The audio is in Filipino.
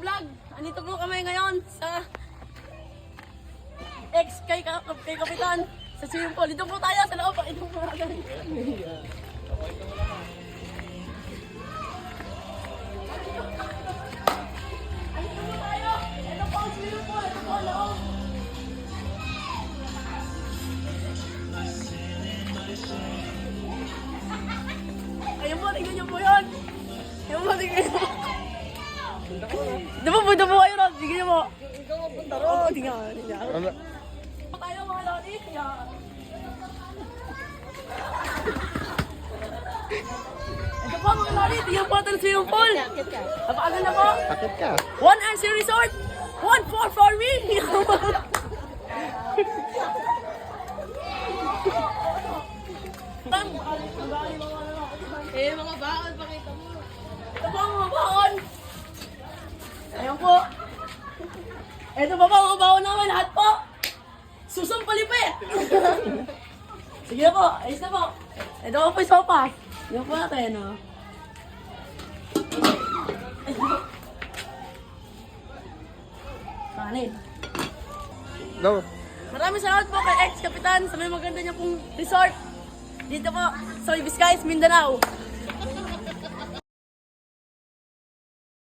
Vlog. Andito po kami ngayon sa kay Kapitan sa swimming pool. Dito po tayo sa loob. Ito po agad. Andito po tayo. Ito po ang swimming pool. Ito po ang loob. Ayun po, tingnan niyo po yun. Ayun po, tingnan niyo po. Punta po kayo ron. Tingnan niyo po. Ikaw ang punta ron. Oo, tingnan mo. Tingnan mo. Tayo mga lodi. Yan. Ito po mga lodi. Tingnan po ito sa yung pool. Napakagal na po. Bakit ka? 1RC Resort. 1 for me. Mga baon, pakita mo. Ito po ang mga baon. Ayan po. Ito pa po ang mga baon namin. Lahat po. Susong palipit. Sige na po. Ayos na po. Ito po yung sopas. Yan po natin. Oh. Kanin. No. Maraming salamat po kay ex-kapitan sa may maganda niya pong resort. Dito po sa Visayas, Mindanao.